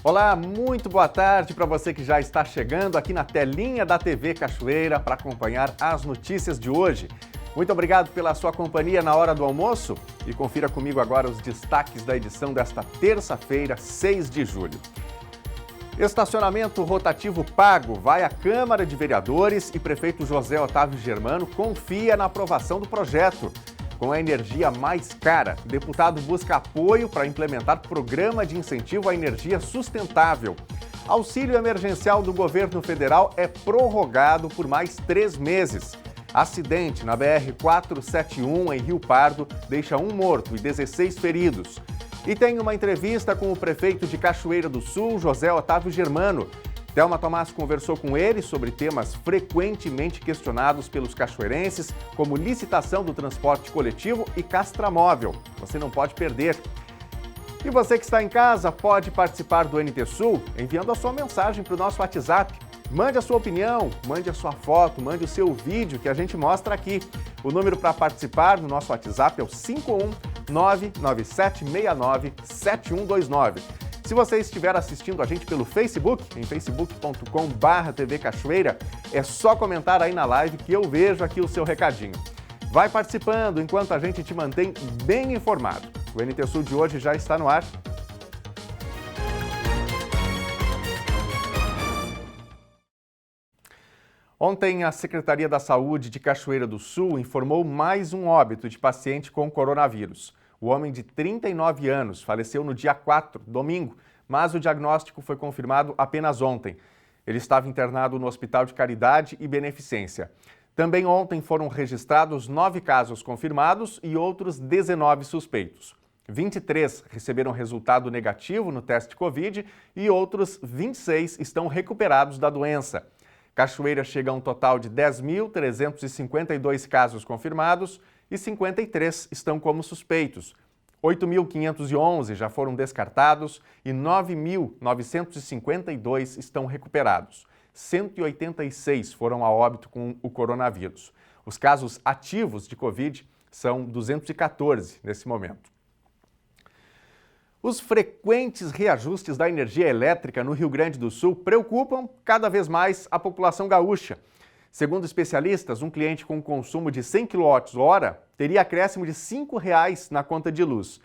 Olá, muito boa tarde para você que já está chegando aqui na telinha da TV Cachoeira para acompanhar as notícias de hoje. Muito obrigado pela sua companhia na hora do almoço e confira comigo agora os destaques da edição desta terça-feira, 6 de julho. Estacionamento rotativo pago vai à Câmara de Vereadores e prefeito José Otávio Germano confia na aprovação do projeto. Com a energia mais cara, o deputado busca apoio para implementar programa de incentivo à energia sustentável. Auxílio emergencial do governo federal é prorrogado por mais 3 meses. Acidente na BR-471 em Rio Pardo deixa 1 morto e 16 feridos. E tem uma entrevista com o prefeito de Cachoeira do Sul, José Otávio Germano. Thelma Tomás conversou com ele sobre temas frequentemente questionados pelos cachoeirenses, como licitação do transporte coletivo e castramóvel. Você não pode perder. E você que está em casa pode participar do NT Sul enviando a sua mensagem para o nosso WhatsApp. Mande a sua opinião, mande a sua foto, mande o seu vídeo que a gente mostra aqui. O número para participar no nosso WhatsApp é o 51997697129. Se você estiver assistindo a gente pelo Facebook, em facebook.com/TV Cachoeira, é só comentar aí na live que eu vejo aqui o seu recadinho. Vai participando enquanto a gente te mantém bem informado. O NT Sul de hoje já está no ar. Ontem, a Secretaria da Saúde de Cachoeira do Sul informou mais um óbito de paciente com coronavírus. O homem de 39 anos faleceu no dia 4, domingo, mas o diagnóstico foi confirmado apenas ontem. Ele estava internado no Hospital de Caridade e Beneficência. Também ontem foram registrados 9 casos confirmados e outros 19 suspeitos. 23 receberam resultado negativo no teste Covid e outros 26 estão recuperados da doença. Cachoeira chega a um total de 10.352 casos confirmados e 53 estão como suspeitos. 8.511 já foram descartados e 9.952 estão recuperados. 186 foram a óbito com o coronavírus. Os casos ativos de Covid são 214 nesse momento. Os frequentes reajustes da energia elétrica no Rio Grande do Sul preocupam cada vez mais a população gaúcha. Segundo especialistas, um cliente com consumo de 100 kWh teria acréscimo de R$ 5,00 na conta de luz.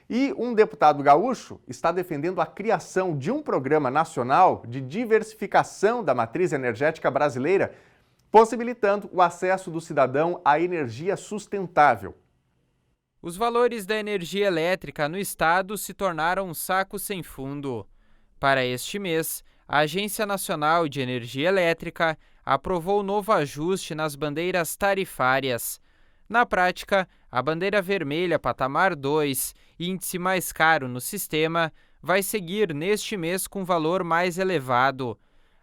E um deputado gaúcho está defendendo a criação de um programa nacional de diversificação da matriz energética brasileira, possibilitando o acesso do cidadão à energia sustentável. Os valores da energia elétrica no estado se tornaram um saco sem fundo. Para este mês, a Agência Nacional de Energia Elétrica aprovou novo ajuste nas bandeiras tarifárias. Na prática, a bandeira vermelha patamar 2, índice mais caro no sistema, vai seguir neste mês com valor mais elevado.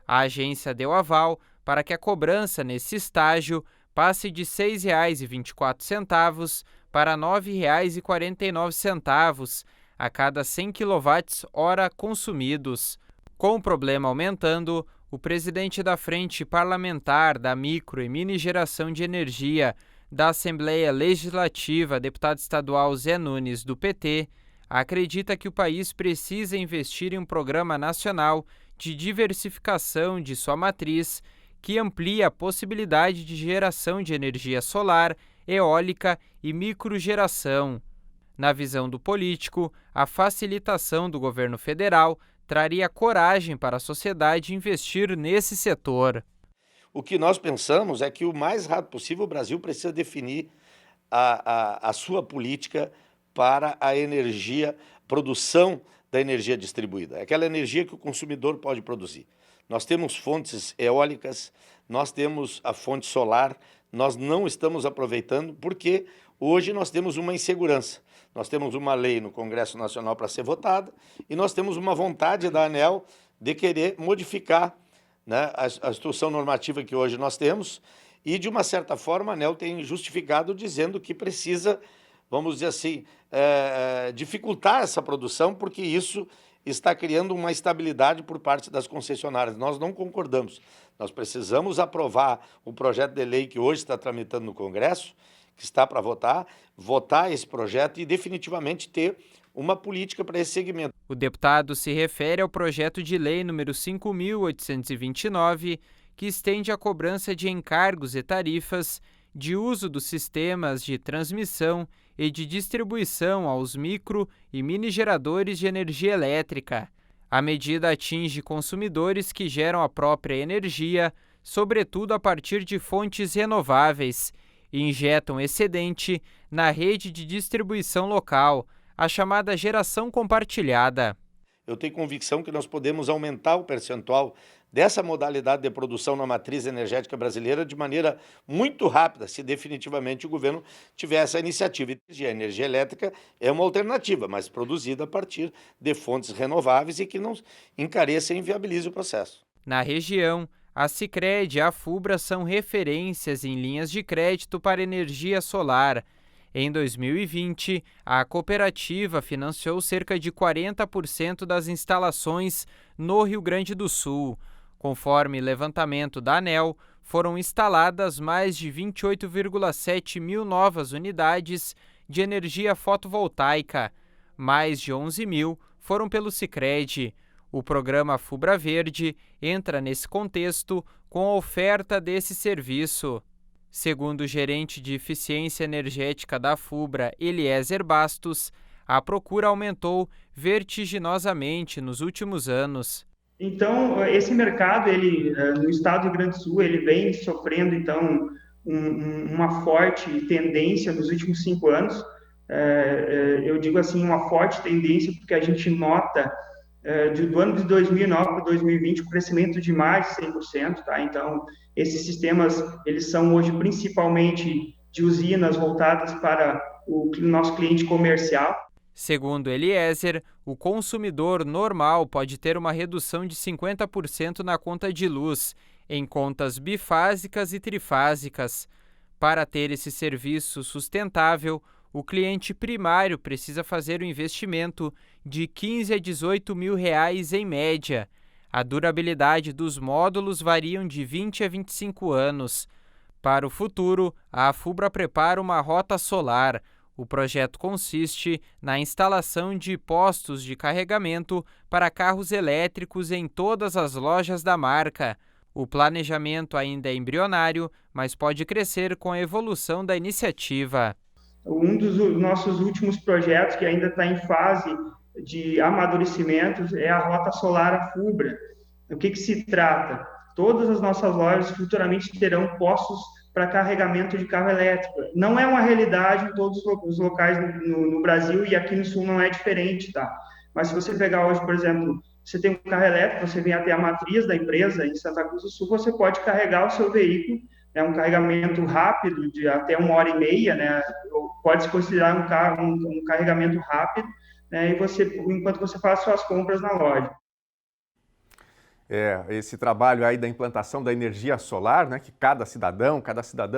A agência deu aval para que a cobrança nesse estágio passe de R$ 6,24 para R$ 9,49 a cada 100 kWh consumidos. Com o problema aumentando, o presidente da Frente Parlamentar da Micro e Mini Geração de Energia da Assembleia Legislativa, deputado estadual Zé Nunes, do PT, acredita que o país precisa investir em um programa nacional de diversificação de sua matriz que amplia a possibilidade de geração de energia solar, eólica e microgeração. Na visão do político, a facilitação do governo federal traria coragem para a sociedade investir nesse setor. O que nós pensamos é que o mais rápido possível o Brasil precisa definir a sua política para a energia, produção da energia distribuída. É aquela energia que o consumidor pode produzir. Nós temos fontes eólicas, nós temos a fonte solar, nós não estamos aproveitando porque hoje nós temos uma insegurança. Nós temos uma lei no Congresso Nacional para ser votada e nós temos uma vontade da ANEEL de querer modificar, né, a instrução normativa que hoje nós temos e, de uma certa forma, a ANEEL tem justificado dizendo que precisa, vamos dizer assim, dificultar essa produção porque isso está criando uma instabilidade por parte das concessionárias. Nós não concordamos. Nós precisamos aprovar o projeto de lei que hoje está tramitando no Congresso, que está para votar esse projeto e definitivamente ter uma política para esse segmento. O deputado se refere ao projeto de lei número 5.829, que estende a cobrança de encargos e tarifas de uso dos sistemas de transmissão e de distribuição aos micro e mini geradores de energia elétrica. A medida atinge consumidores que geram a própria energia, sobretudo a partir de fontes renováveis, e injetam excedente na rede de distribuição local, a chamada geração compartilhada. Eu tenho convicção que nós podemos aumentar o percentual dessa modalidade de produção na matriz energética brasileira de maneira muito rápida, se definitivamente o governo tiver essa iniciativa. A energia elétrica é uma alternativa, mas produzida a partir de fontes renováveis e que não encareça e inviabilize o processo. Na região, a Sicredi e a Fubra são referências em linhas de crédito para energia solar. Em 2020, a cooperativa financiou cerca de 40% das instalações no Rio Grande do Sul. Conforme levantamento da ANEEL, foram instaladas mais de 28,7 mil novas unidades de energia fotovoltaica. Mais de 11 mil foram pelo Sicredi. O programa Fubra Verde entra nesse contexto com a oferta desse serviço. Segundo o gerente de eficiência energética da Fubra, Eliezer Bastos, a procura aumentou vertiginosamente nos últimos anos. Então, esse mercado, no estado do Rio Grande do Sul, ele vem sofrendo, então, uma forte tendência nos últimos 5 anos. Eu digo assim, uma forte tendência, porque a gente nota, do ano de 2009 para 2020, um crescimento de mais de 100%, tá? Então, esses sistemas, eles são hoje principalmente de usinas voltadas para o nosso cliente comercial. Segundo Eliezer, o consumidor normal pode ter uma redução de 50% na conta de luz, em contas bifásicas e trifásicas. Para ter esse serviço sustentável, o cliente primário precisa fazer um investimento de 15 a 18 mil reais em média. A durabilidade dos módulos varia de 20 a 25 anos. Para o futuro, a Fubra prepara uma rota solar. O projeto consiste na instalação de postos de carregamento para carros elétricos em todas as lojas da marca. O planejamento ainda é embrionário, mas pode crescer com a evolução da iniciativa. Um dos nossos últimos projetos, que ainda está em fase de amadurecimento, é a Rota Solar Fubra. O que se trata? Todas as nossas lojas futuramente terão postos para carregamento de carro elétrico. Não é uma realidade em todos os locais no Brasil, e aqui no Sul não é diferente, tá? Mas se você pegar hoje, por exemplo, você tem um carro elétrico, você vem até a matriz da empresa em Santa Cruz do Sul, você pode carregar o seu veículo, é um carregamento rápido, de até 1h30, né? Pode se considerar um carregamento rápido, né? Enquanto você faz suas compras na loja. Esse trabalho aí da implantação da energia solar, né, que cada cidadã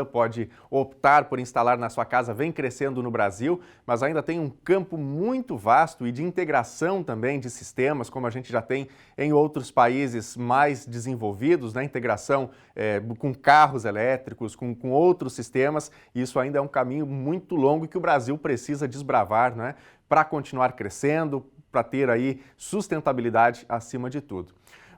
pode optar por instalar na sua casa, vem crescendo no Brasil, mas ainda tem um campo muito vasto e de integração também de sistemas, como a gente já tem em outros países mais desenvolvidos, né, integração com carros elétricos, com outros sistemas. Isso ainda é um caminho muito longo que o Brasil precisa desbravar, né, para continuar crescendo, para ter aí sustentabilidade acima de tudo.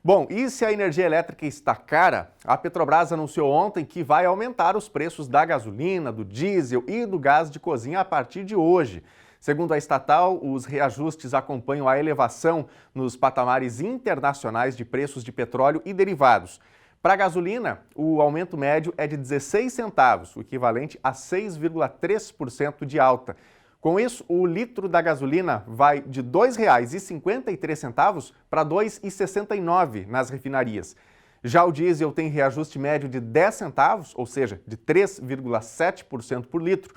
Bom, e se a energia elétrica está cara, a Petrobras anunciou ontem que vai aumentar os preços da gasolina, do diesel e do gás de cozinha a partir de hoje. Segundo a estatal, os reajustes acompanham a elevação nos patamares internacionais de preços de petróleo e derivados. Para a gasolina, o aumento médio é de 16 centavos, o equivalente a 6,3% de alta. Com isso, o litro da gasolina vai de R$ 2,53 para R$ 2,69 nas refinarias. Já o diesel tem reajuste médio de 10 centavos, ou seja, de 3,7% por litro.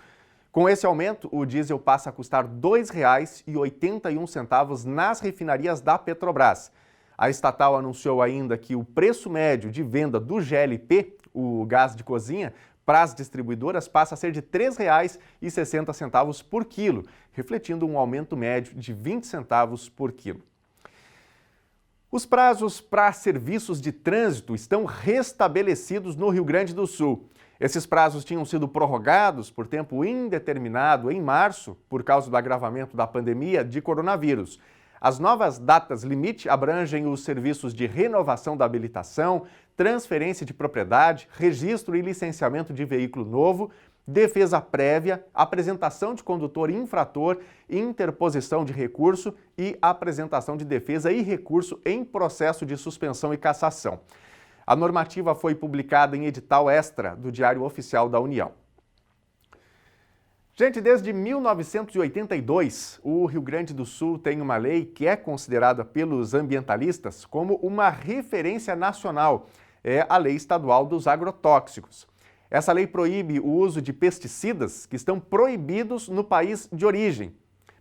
Com esse aumento, o diesel passa a custar R$ 2,81 nas refinarias da Petrobras. A estatal anunciou ainda que o preço médio de venda do GLP, o gás de cozinha, para as distribuidoras passa a ser de R$ 3,60 por quilo, refletindo um aumento médio de 20 centavos por quilo. Os prazos para serviços de trânsito estão restabelecidos no Rio Grande do Sul. Esses prazos tinham sido prorrogados por tempo indeterminado em março, por causa do agravamento da pandemia de coronavírus. As novas datas limite abrangem os serviços de renovação da habilitação, transferência de propriedade, registro e licenciamento de veículo novo, defesa prévia, apresentação de condutor infrator, interposição de recurso e apresentação de defesa e recurso em processo de suspensão e cassação. A normativa foi publicada em edital extra do Diário Oficial da União. Gente, desde 1982, o Rio Grande do Sul tem uma lei que é considerada pelos ambientalistas como uma referência nacional. É a Lei Estadual dos Agrotóxicos. Essa lei proíbe o uso de pesticidas que estão proibidos no país de origem.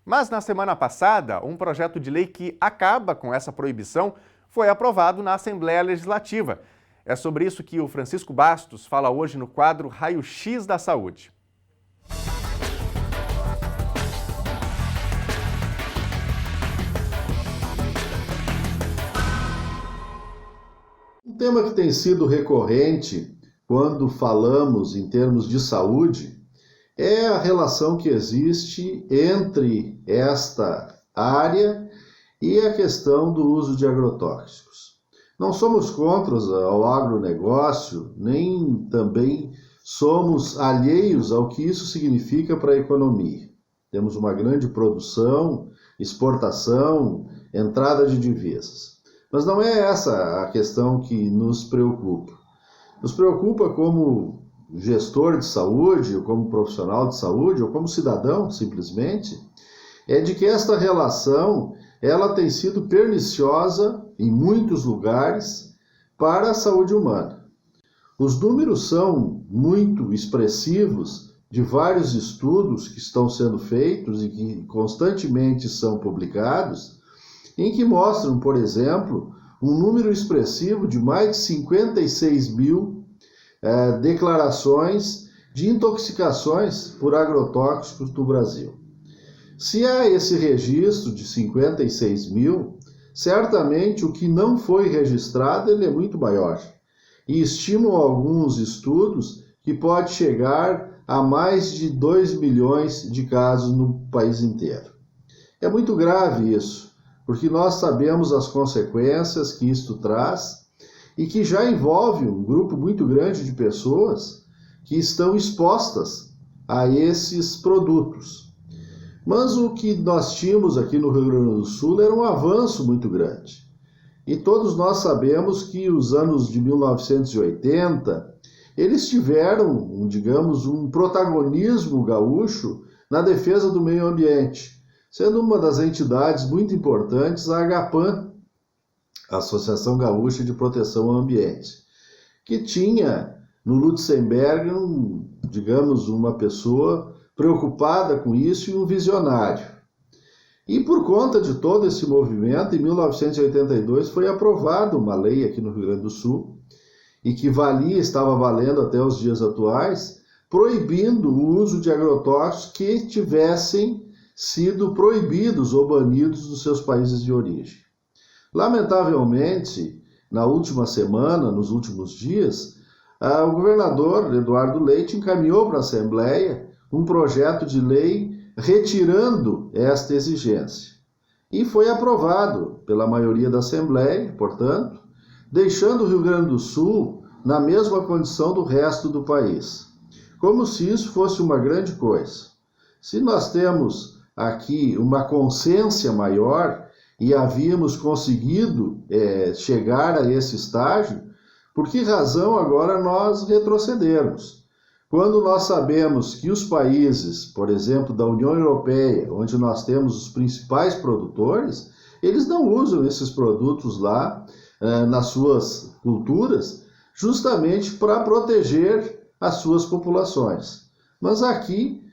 Mas na semana passada, um projeto de lei que acaba com essa proibição foi aprovado na Assembleia Legislativa. É sobre isso que o Francisco Bastos fala hoje no quadro Raio X da Saúde. Um tema que tem sido recorrente quando falamos em termos de saúde é a relação que existe entre esta área e a questão do uso de agrotóxicos. Não somos contra ao agronegócio, nem também somos alheios ao que isso significa para a economia. Temos uma grande produção, exportação, entrada de divisas. Mas não é essa a questão que nos preocupa. Nos preocupa como gestor de saúde, ou como profissional de saúde, ou como cidadão, simplesmente, é de que esta relação ela tem sido perniciosa em muitos lugares para a saúde humana. Os números são muito expressivos de vários estudos que estão sendo feitos e que constantemente são publicados, em que mostram, por exemplo, um número expressivo de mais de 56 mil declarações de intoxicações por agrotóxicos no Brasil. Se há esse registro de 56 mil, certamente o que não foi registrado ele é muito maior. E estimam alguns estudos que pode chegar a mais de 2 milhões de casos no país inteiro. É muito grave isso, porque nós sabemos as consequências que isto traz e que já envolve um grupo muito grande de pessoas que estão expostas a esses produtos. Mas o que nós tínhamos aqui no Rio Grande do Sul era um avanço muito grande. E todos nós sabemos que os anos de 1980, eles tiveram, digamos, um protagonismo gaúcho na defesa do meio ambiente, sendo uma das entidades muito importantes a AGAPAN, a Associação Gaúcha de Proteção ao Ambiente, que tinha no Lutzenberg, digamos, uma pessoa preocupada com isso e um visionário. E por conta de todo esse movimento, em 1982 foi aprovada uma lei aqui no Rio Grande do Sul, e que estava valendo até os dias atuais, proibindo o uso de agrotóxicos que tivessem sido proibidos ou banidos dos seus países de origem. Lamentavelmente, na última semana, nos últimos dias, o governador Eduardo Leite encaminhou para a Assembleia um projeto de lei retirando esta exigência. E foi aprovado pela maioria da Assembleia, portanto, deixando o Rio Grande do Sul na mesma condição do resto do país. Como se isso fosse uma grande coisa. Se nós temos aqui uma consciência maior e havíamos conseguido chegar a esse estágio, por que razão agora nós retrocedermos? Quando nós sabemos que os países, por exemplo, da União Europeia, onde nós temos os principais produtores, eles não usam esses produtos lá nas suas culturas, justamente para proteger as suas populações. Mas aqui,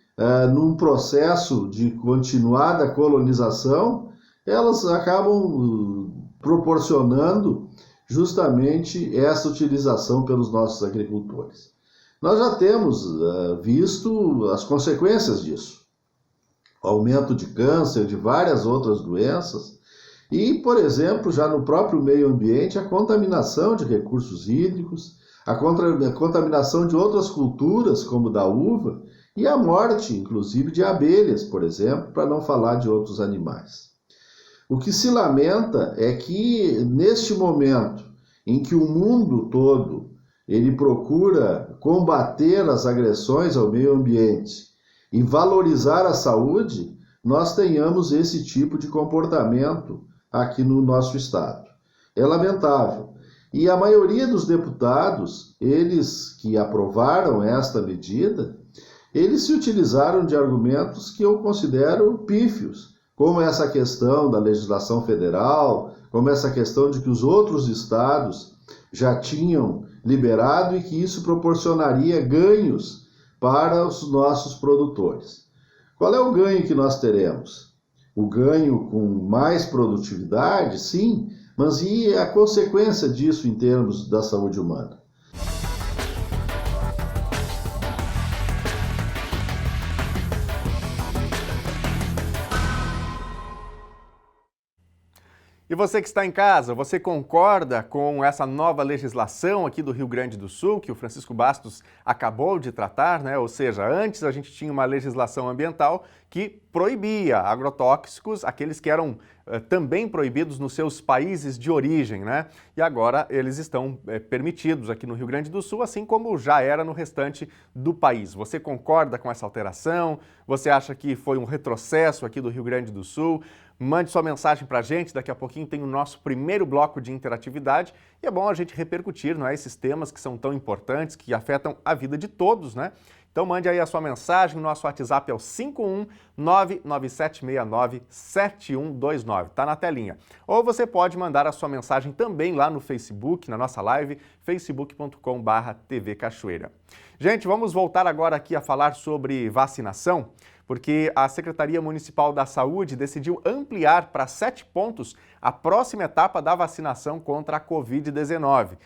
num processo de continuada colonização, elas acabam proporcionando justamente essa utilização pelos nossos agricultores. Nós já temos visto as consequências disso. Aumento de câncer, de várias outras doenças e, por exemplo, já no próprio meio ambiente, a contaminação de recursos hídricos, a contaminação de outras culturas, como da uva, e a morte, inclusive, de abelhas, por exemplo, para não falar de outros animais. O que se lamenta é que, neste momento em que o mundo todo ele procura combater as agressões ao meio ambiente e valorizar a saúde, nós tenhamos esse tipo de comportamento aqui no nosso estado. É lamentável. E a maioria dos deputados, eles que aprovaram esta medida, eles se utilizaram de argumentos que eu considero pífios, como essa questão da legislação federal, como essa questão de que os outros estados já tinham liberado e que isso proporcionaria ganhos para os nossos produtores. Qual é o ganho que nós teremos? O ganho com mais produtividade, sim, mas e a consequência disso em termos da saúde humana? E você que está em casa, você concorda com essa nova legislação aqui do Rio Grande do Sul, que o Francisco Bastos acabou de tratar, né? Ou seja, antes a gente tinha uma legislação ambiental que proibia agrotóxicos, aqueles que eram também proibidos nos seus países de origem, né? E agora eles estão permitidos aqui no Rio Grande do Sul, assim como já era no restante do país. Você concorda com essa alteração? Você acha que foi um retrocesso aqui do Rio Grande do Sul? Mande sua mensagem para a gente, daqui a pouquinho tem o nosso primeiro bloco de interatividade e é bom a gente repercutir, não é, esses temas que são tão importantes, que afetam a vida de todos, né? Então mande aí a sua mensagem, o nosso WhatsApp é o 51997697129, tá na telinha. Ou você pode mandar a sua mensagem também lá no Facebook, na nossa live, facebook.com/TV Cachoeira. Gente, vamos voltar agora aqui a falar sobre vacinação, porque a Secretaria Municipal da Saúde decidiu ampliar para 7 pontos a próxima etapa da vacinação contra a Covid-19.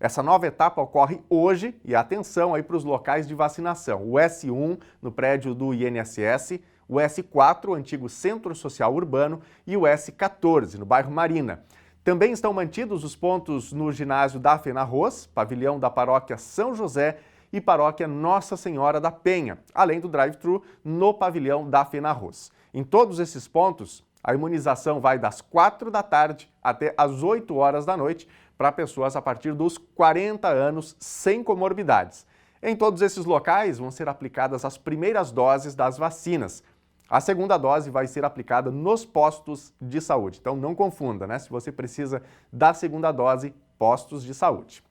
Essa nova etapa ocorre hoje e atenção aí para os locais de vacinação. O S1, no prédio do INSS, o S4, o antigo Centro Social Urbano, e o S14, no bairro Marina. Também estão mantidos os pontos no ginásio da Fenarroz, pavilhão da paróquia São José e paróquia Nossa Senhora da Penha, além do drive-thru no pavilhão da Fenarroz. Em todos esses pontos, a imunização vai das 4 da tarde até as 8 horas da noite para pessoas a partir dos 40 anos sem comorbidades. Em todos esses locais vão ser aplicadas as primeiras doses das vacinas. A segunda dose vai ser aplicada nos postos de saúde. Então não confunda, né? Se você precisa da segunda dose, postos de saúde.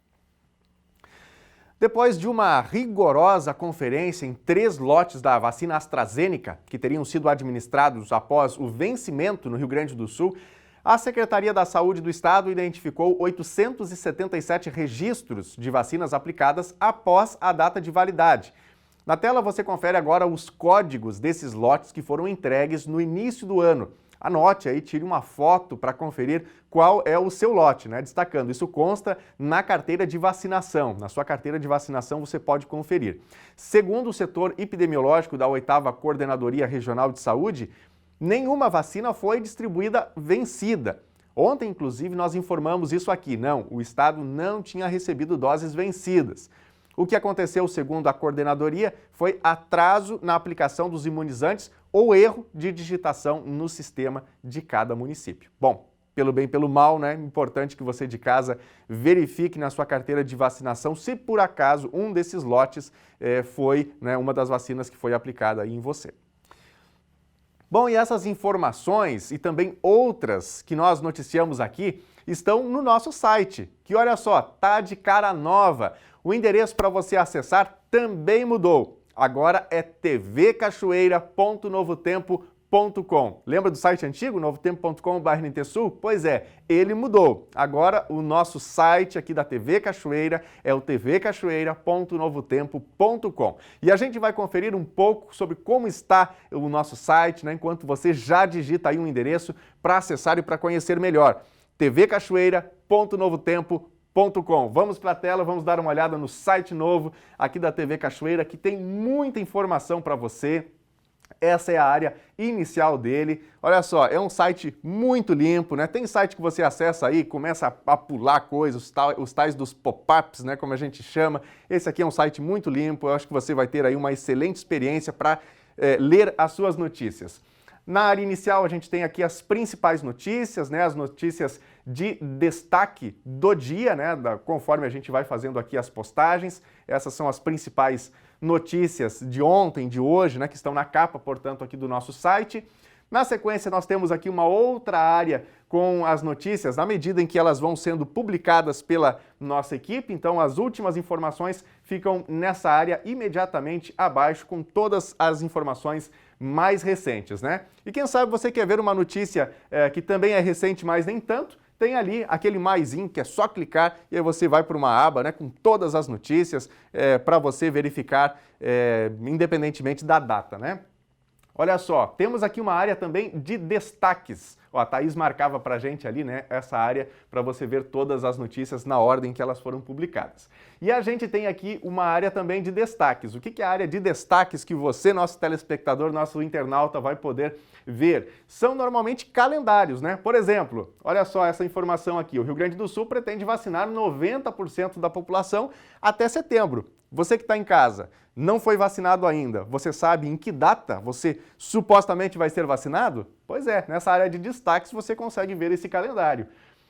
Depois de uma rigorosa conferência em 3 lotes da vacina AstraZeneca, que teriam sido administrados após o vencimento no Rio Grande do Sul, a Secretaria da Saúde do Estado identificou 877 registros de vacinas aplicadas após a data de validade. Na tela você confere agora os códigos desses lotes que foram entregues no início do ano. Anote aí, tire uma foto para conferir qual é o seu lote, né? Destacando, isso consta na carteira de vacinação. Na sua carteira de vacinação você pode conferir. Segundo o setor epidemiológico da 8ª Coordenadoria Regional de Saúde, nenhuma vacina foi distribuída vencida. Ontem, inclusive, nós informamos isso aqui. Não, o Estado não tinha recebido doses vencidas. O que aconteceu, segundo a coordenadoria, foi atraso na aplicação dos imunizantes ou erro de digitação no sistema de cada município. Bom, pelo bem, pelo mal, né? Importante que você de casa verifique na sua carteira de vacinação se por acaso um desses lotes foi, né, uma das vacinas que foi aplicada aí em você. Bom, e essas informações e também outras que nós noticiamos aqui estão no nosso site, que olha só, tá de cara nova. O endereço para você acessar também mudou. Agora é tvcachoeira.novotempo.com. Lembra do site antigo, novotempo.com/NTSul? Pois é, ele mudou. Agora o nosso site aqui da TV Cachoeira é o tvcachoeira.novotempo.com. E a gente vai conferir um pouco sobre como está o nosso site, né, enquanto você já digita aí um endereço para acessar e para conhecer melhor. tvcachoeira.novotempo.com. Vamos para a tela, vamos dar uma olhada no site novo aqui da TV Cachoeira, que tem muita informação para você. Essa é a área inicial dele. Olha só, é um site muito limpo, né? Tem site que você acessa aí, começa a pular coisas, os tais dos pop-ups, né? Como a gente chama. Esse aqui é um site muito limpo. Eu acho que você vai ter aí uma excelente experiência para ler as suas notícias. Na área inicial, a gente tem aqui as principais notícias, né? As notícias de destaque do dia, né? Conforme a gente vai fazendo aqui as postagens. Essas são as principais notícias de ontem, de hoje, né, que estão na capa, portanto, aqui do nosso site. Na sequência, nós temos aqui uma outra área com as notícias, na medida em que elas vão sendo publicadas pela nossa equipe. Então, as últimas informações ficam nessa área imediatamente abaixo, com todas as informações mais recentes, né? E quem sabe você quer ver uma notícia que também é recente, mas nem tanto, tem ali aquele maisinho que é só clicar e aí você vai para uma aba, né, com todas as notícias para você verificar independentemente da data, né? Olha só, temos aqui uma área também de destaques. Ó, a Thaís marcava para a gente ali, né, essa área para você ver todas as notícias na ordem que elas foram publicadas. E a gente tem aqui uma área também de destaques. O que é a área de destaques que você, nosso telespectador, nosso internauta, vai poder ver? São normalmente calendários, né? Por exemplo, olha só essa informação aqui. O Rio Grande do Sul pretende vacinar 90% da população até setembro. Você que está em casa, não foi vacinado ainda, você sabe em que data você supostamente vai ser vacinado? Pois é, nessa área de destaques você consegue ver esse calendário.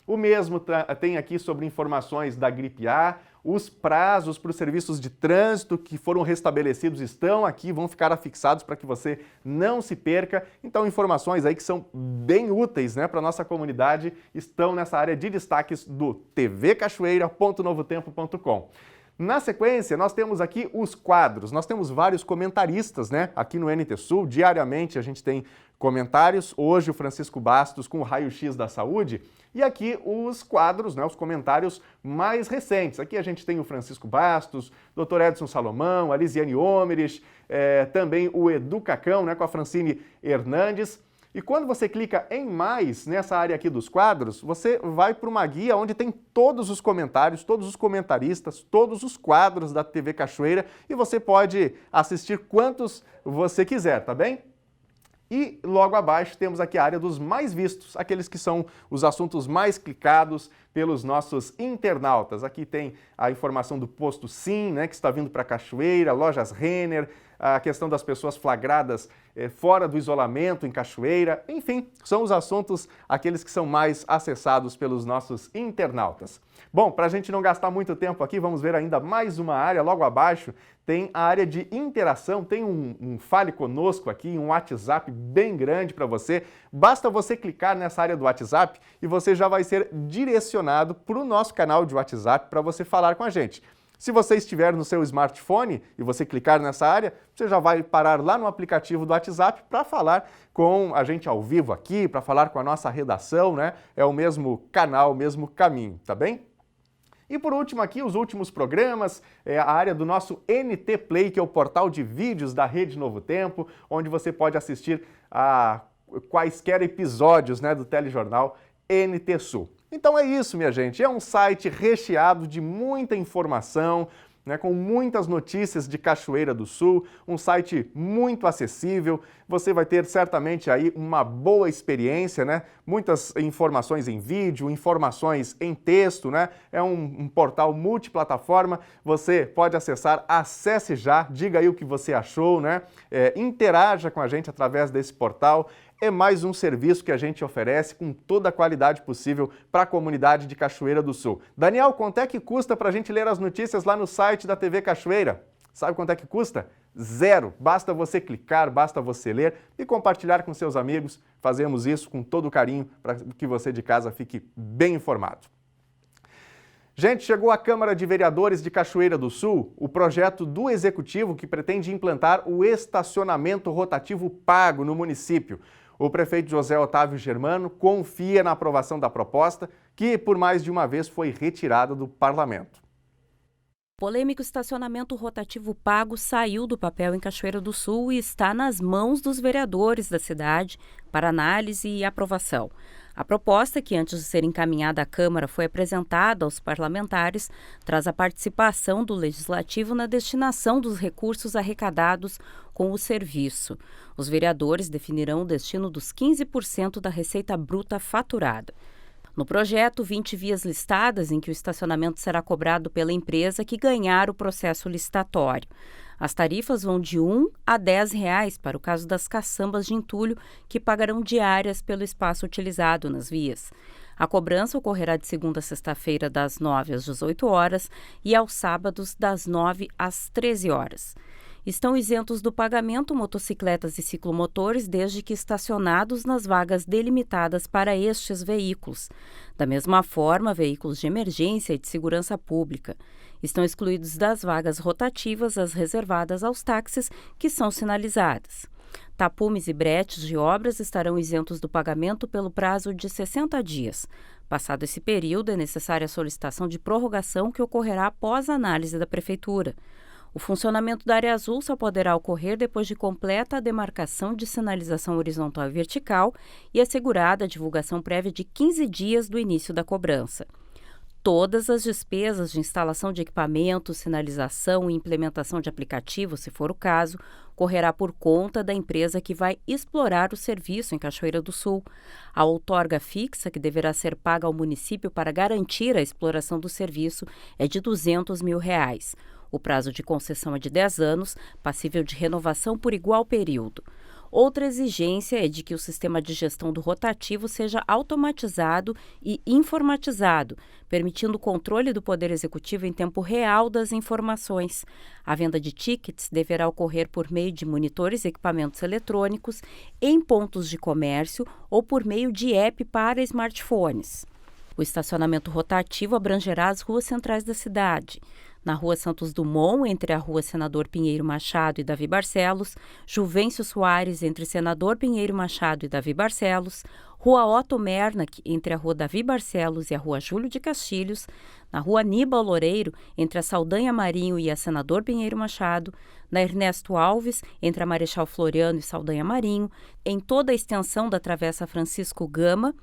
O mesmo tem aqui sobre informações da gripe A, os prazos para os serviços de trânsito que foram restabelecidos estão aqui, vão ficar afixados para que você não se perca. Então, informações aí que são bem úteis, né, para a nossa comunidade estão nessa área de destaques do tvcachoeira.novotempo.com. Na sequência, nós temos aqui os quadros. Nós temos vários comentaristas, né? Aqui no NT Sul, diariamente a gente tem comentários. Hoje o Francisco Bastos com o Raio-X da Saúde. E aqui os quadros, né? Os comentários mais recentes. Aqui a gente tem o Francisco Bastos, Dr. Edson Salomão, a Lisiane Omerich, também o Edu Cacão, né? Com a Francine Hernandes. E quando você clica em mais nessa área aqui dos quadros, você vai para uma guia onde tem todos os comentários, todos os comentaristas, todos os quadros da TV Cachoeira e você pode assistir quantos você quiser, tá bem? E logo abaixo temos aqui a área dos mais vistos, aqueles que são os assuntos mais clicados pelos nossos internautas. Aqui tem a informação do Posto Sim, né, que está vindo para Cachoeira, Lojas Renner, a questão das pessoas flagradas fora do isolamento em Cachoeira, enfim, são os assuntos aqueles que são mais acessados pelos nossos internautas. Bom, para a gente não gastar muito tempo aqui, vamos ver ainda mais uma área. Logo abaixo tem a área de interação, tem um Fale Conosco aqui, um WhatsApp bem grande para você. Basta você clicar nessa área do WhatsApp e você já vai ser direcionado para o nosso canal de WhatsApp para você falar com a gente. Se você estiver no seu smartphone e você clicar nessa área, você já vai parar lá no aplicativo do WhatsApp para falar com a gente ao vivo aqui, para falar com a nossa redação, né? É o mesmo canal, o mesmo caminho, tá bem? E por último aqui, os últimos programas, a área do nosso NT Play, que é o portal de vídeos da Rede Novo Tempo, onde você pode assistir a quaisquer episódios, né, do telejornal NT Sul. Então é isso, minha gente, é um site recheado de muita informação, né, com muitas notícias de Cachoeira do Sul, um site muito acessível, você vai ter certamente aí uma boa experiência, né, muitas informações em vídeo, informações em texto, né, é um portal multiplataforma, você pode acessar, acesse já, diga aí o que você achou, né, interaja com a gente através desse portal. É mais um serviço que a gente oferece com toda a qualidade possível para a comunidade de Cachoeira do Sul. Daniel, quanto é que custa para a gente ler as notícias lá no site da TV Cachoeira? Sabe quanto é que custa? 0. Basta você clicar, basta você ler e compartilhar com seus amigos. Fazemos isso com todo carinho para que você de casa fique bem informado. Gente, chegou à Câmara de Vereadores de Cachoeira do Sul o projeto do Executivo que pretende implantar o estacionamento rotativo pago no município. O prefeito José Otávio Germano confia na aprovação da proposta, que por mais de uma vez foi retirada do parlamento. O polêmico estacionamento rotativo pago saiu do papel em Cachoeira do Sul e está nas mãos dos vereadores da cidade para análise e aprovação. A proposta, que antes de ser encaminhada à Câmara foi apresentada aos parlamentares, traz a participação do Legislativo na destinação dos recursos arrecadados com o serviço. Os vereadores definirão o destino dos 15% da receita bruta faturada. No projeto, 20 vias listadas em que o estacionamento será cobrado pela empresa que ganhar o processo licitatório. As tarifas vão de R$ 1 a R$ 10 para o caso das caçambas de entulho, que pagarão diárias pelo espaço utilizado nas vias. A cobrança ocorrerá de segunda a sexta-feira, das 9 às 18 horas, e aos sábados, das 9 às 13 horas. Estão isentos do pagamento motocicletas e ciclomotores desde que estacionados nas vagas delimitadas para estes veículos. Da mesma forma, veículos de emergência e de segurança pública. Estão excluídos das vagas rotativas as reservadas aos táxis, que são sinalizadas. Tapumes e bretes de obras estarão isentos do pagamento pelo prazo de 60 dias. Passado esse período, é necessária a solicitação de prorrogação, que ocorrerá após a análise da Prefeitura. O funcionamento da área azul só poderá ocorrer depois de completa a demarcação de sinalização horizontal e vertical e assegurada a divulgação prévia de 15 dias do início da cobrança. Todas as despesas de instalação de equipamentos, sinalização e implementação de aplicativos, se for o caso, correrá por conta da empresa que vai explorar o serviço em Cachoeira do Sul. A outorga fixa, que deverá ser paga ao município para garantir a exploração do serviço, é de R$ 200 mil. O prazo de concessão é de 10 anos, passível de renovação por igual período. Outra exigência é de que o sistema de gestão do rotativo seja automatizado e informatizado, permitindo o controle do Poder Executivo em tempo real das informações. A venda de tickets deverá ocorrer por meio de monitores e equipamentos eletrônicos, em pontos de comércio ou por meio de app para smartphones. O estacionamento rotativo abrangerá as ruas centrais da cidade. Na Rua Santos Dumont, entre a Rua Senador Pinheiro Machado e Davi Barcelos, Juvencio Soares, entre Senador Pinheiro Machado e Davi Barcelos, Rua Otto Mernac, entre a Rua Davi Barcelos e a Rua Júlio de Castilhos, na Rua Aníbal Loureiro, entre a Saldanha Marinho e a Senador Pinheiro Machado, na Ernesto Alves, entre a Marechal Floriano e Saldanha Marinho, em toda a extensão da Travessa Francisco Gama,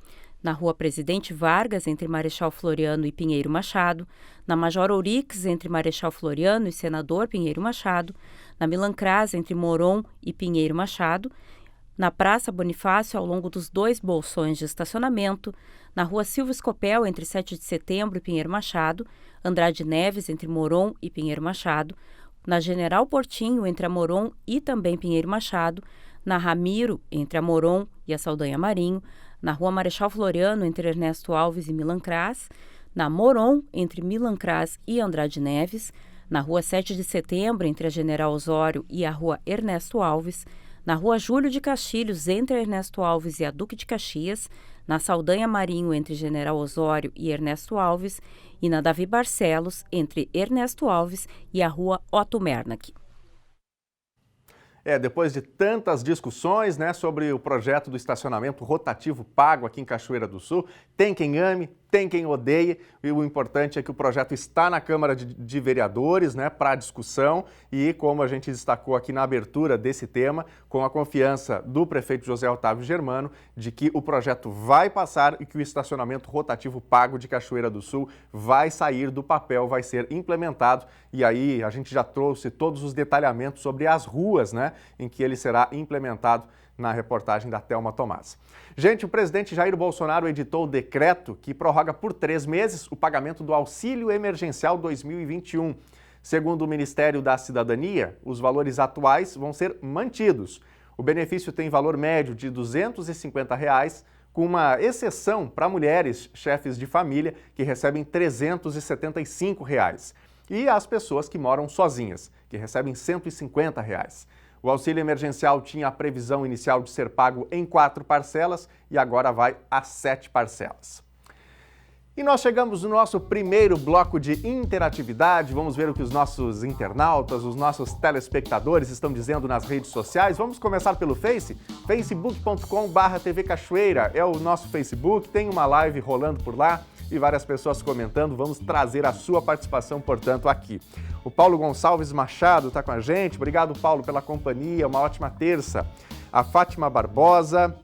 na Rua Presidente Vargas, entre Marechal Floriano e Pinheiro Machado, na Major Ourix, entre Marechal Floriano e Senador Pinheiro Machado, na Milancrás, entre Moron e Pinheiro Machado, na Praça Bonifácio, ao longo dos 2 bolsões de estacionamento, na Rua Silvio Scopel, entre 7 de Setembro e Pinheiro Machado, Andrade Neves, entre Moron e Pinheiro Machado, na General Portinho, entre a Moron e também Pinheiro Machado, na Ramiro, entre a Moron e a Saldanha Marinho, na Rua Marechal Floriano, entre Ernesto Alves e Milancrás, na Moron, entre Milancrás e Andrade Neves, na Rua 7 de Setembro, entre a General Osório e a Rua Ernesto Alves, na Rua Júlio de Castilhos, entre Ernesto Alves e a Duque de Caxias, na Saldanha Marinho, entre General Osório e Ernesto Alves, e na Davi Barcelos, entre Ernesto Alves e a Rua Otto Mernac. Depois de tantas discussões, sobre o projeto do estacionamento rotativo pago aqui em Cachoeira do Sul, tem quem ame, tem quem odeie, e o importante é que o projeto está na Câmara de Vereadores, para discussão, e como a gente destacou aqui na abertura desse tema, com a confiança do prefeito José Otávio Germano, de que o projeto vai passar e que o estacionamento rotativo pago de Cachoeira do Sul vai sair do papel, vai ser implementado, e aí a gente já trouxe todos os detalhamentos sobre as ruas, em que ele será implementado na reportagem da Thelma Tomás. Gente, o presidente Jair Bolsonaro editou o decreto que prorroga por 3 meses o pagamento do Auxílio Emergencial 2021. Segundo o Ministério da Cidadania, os valores atuais vão ser mantidos. O benefício tem valor médio de R$ 250, com uma exceção para mulheres chefes de família que recebem R$ 375. E as pessoas que moram sozinhas, que recebem R$ 150. O auxílio emergencial tinha a previsão inicial de ser pago em 4 parcelas e agora vai a 7 parcelas. E nós chegamos no nosso primeiro bloco de interatividade. Vamos ver o que os nossos internautas, os nossos telespectadores estão dizendo nas redes sociais. Vamos começar pelo facebook.com/TV Cachoeira. É o nosso Facebook, tem uma live rolando por lá e várias pessoas comentando. Vamos trazer a sua participação, portanto, aqui. O Paulo Gonçalves Machado está com a gente. Obrigado, Paulo, pela companhia. Uma ótima terça. A Fátima Barbosa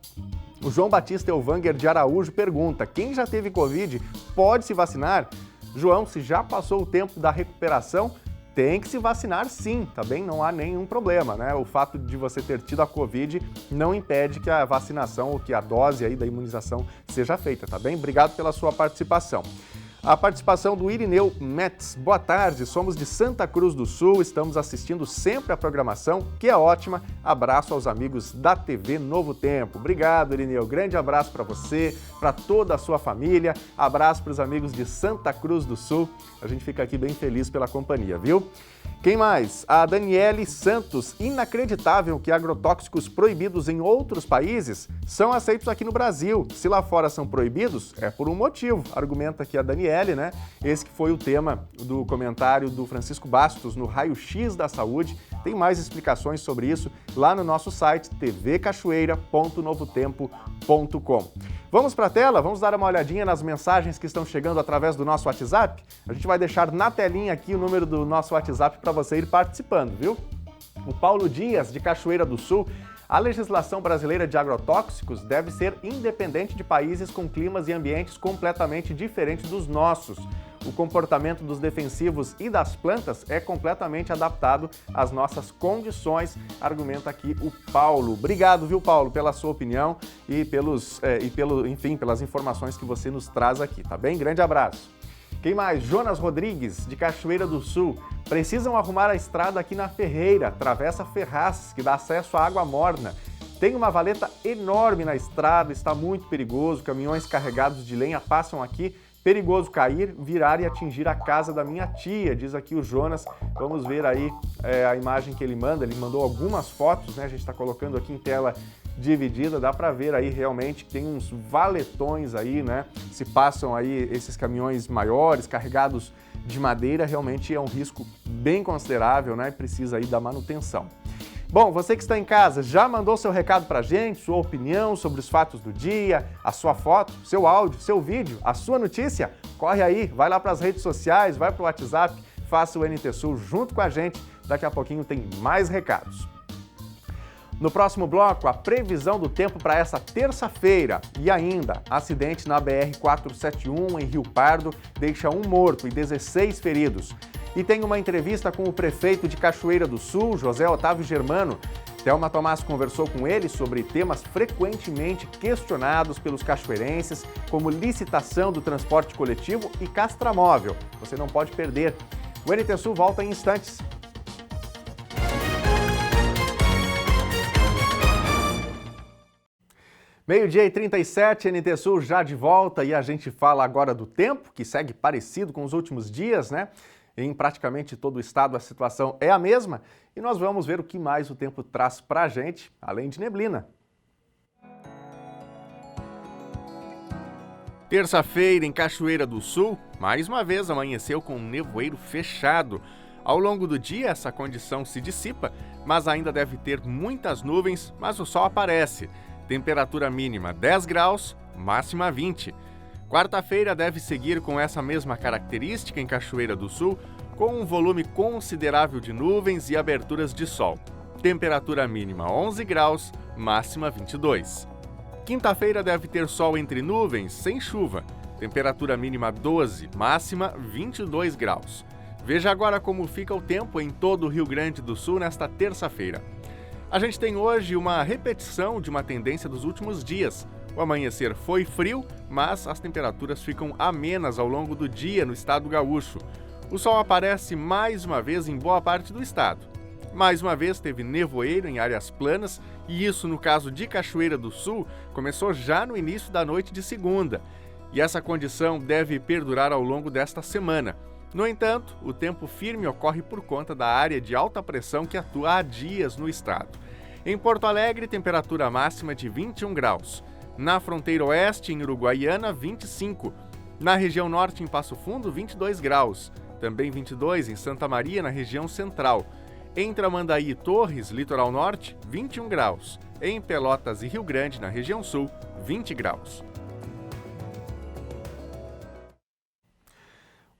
O João Batista Elvanger de Araújo pergunta: quem já teve Covid pode se vacinar? João, se já passou o tempo da recuperação, tem que se vacinar sim, tá bem? Não há nenhum problema, né? O fato de você ter tido a Covid não impede que a vacinação ou que a dose aí da imunização seja feita, tá bem? Obrigado pela sua participação. A participação do Irineu Metz. Boa tarde, somos de Santa Cruz do Sul, estamos assistindo sempre a programação, que é ótima. Abraço aos amigos da TV Novo Tempo. Obrigado, Irineu. Grande abraço para você, para toda a sua família. Abraço para os amigos de Santa Cruz do Sul. A gente fica aqui bem feliz pela companhia, viu? Quem mais? A Daniele Santos. Inacreditável que agrotóxicos proibidos em outros países são aceitos aqui no Brasil. Se lá fora são proibidos, é por um motivo. Argumenta aqui a Daniele, né? Esse que foi o tema do comentário do Francisco Bastos no Raio X da Saúde. Tem mais explicações sobre isso lá no nosso site tvcachoeira.novotempo.com. Vamos para a tela? Vamos dar uma olhadinha nas mensagens que estão chegando através do nosso WhatsApp? A gente vai deixar na telinha aqui o número do nosso WhatsApp para você ir participando, viu? O Paulo Dias, de Cachoeira do Sul. A legislação brasileira de agrotóxicos deve ser independente de países com climas e ambientes completamente diferentes dos nossos. O comportamento dos defensivos e das plantas é completamente adaptado às nossas condições, argumenta aqui o Paulo. Obrigado, viu, Paulo, pela sua opinião e pelas informações que você nos traz aqui, tá bem? Grande abraço. Quem mais? Jonas Rodrigues, de Cachoeira do Sul. Precisam arrumar a estrada aqui na Ferreira, Travessa Ferraz, que dá acesso à água morna. Tem uma valeta enorme na estrada, está muito perigoso, caminhões carregados de lenha passam aqui. Perigoso cair, virar e atingir a casa da minha tia, diz aqui o Jonas. Vamos ver aí a imagem que ele manda. Ele mandou algumas fotos, né? A gente está colocando aqui em tela dividida. Dá para ver aí realmente que tem uns valetões aí, né? Se passam aí esses caminhões maiores, carregados de madeira, realmente é um risco bem considerável, né? Precisa aí da manutenção. Bom, você que está em casa, já mandou seu recado para a gente, sua opinião sobre os fatos do dia, a sua foto, seu áudio, seu vídeo, a sua notícia? Corre aí, vai lá para as redes sociais, vai para o WhatsApp, faça o NT Sul junto com a gente. Daqui a pouquinho tem mais recados. No próximo bloco, a previsão do tempo para essa terça-feira. E ainda, acidente na BR-471 em Rio Pardo deixa 1 morto e 16 feridos. E tem uma entrevista com o prefeito de Cachoeira do Sul, José Otávio Germano. Thelma Tomás conversou com ele sobre temas frequentemente questionados pelos cachoeirenses, como licitação do transporte coletivo e castramóvel. Você não pode perder. O NT Sul volta em instantes. Meio-dia e 37, NT Sul já de volta e a gente fala agora do tempo, que segue parecido com os últimos dias, né? Em praticamente todo o estado a situação é a mesma e nós vamos ver o que mais o tempo traz para a gente, além de neblina. Terça-feira em Cachoeira do Sul, mais uma vez amanheceu com um nevoeiro fechado. Ao longo do dia essa condição se dissipa, mas ainda deve ter muitas nuvens, mas o sol aparece. Temperatura mínima 10 graus, máxima 20. Quarta-feira deve seguir com essa mesma característica em Cachoeira do Sul, com um volume considerável de nuvens e aberturas de sol. Temperatura mínima 11 graus, máxima 22. Quinta-feira deve ter sol entre nuvens, sem chuva. Temperatura mínima 12, máxima 22 graus. Veja agora como fica o tempo em todo o Rio Grande do Sul nesta terça-feira. A gente tem hoje uma repetição de uma tendência dos últimos dias. O amanhecer foi frio, mas as temperaturas ficam amenas ao longo do dia no estado gaúcho. O sol aparece mais uma vez em boa parte do estado. Mais uma vez teve nevoeiro em áreas planas e isso, no caso de Cachoeira do Sul, começou já no início da noite de segunda. E essa condição deve perdurar ao longo desta semana. No entanto, o tempo firme ocorre por conta da área de alta pressão que atua há dias no estado. Em Porto Alegre, temperatura máxima de 21 graus. Na fronteira oeste, em Uruguaiana, 25. Na região norte, em Passo Fundo, 22 graus. Também 22 em Santa Maria, na região central. Em Tramandaí e Torres, litoral norte, 21 graus. Em Pelotas e Rio Grande, na região sul, 20 graus.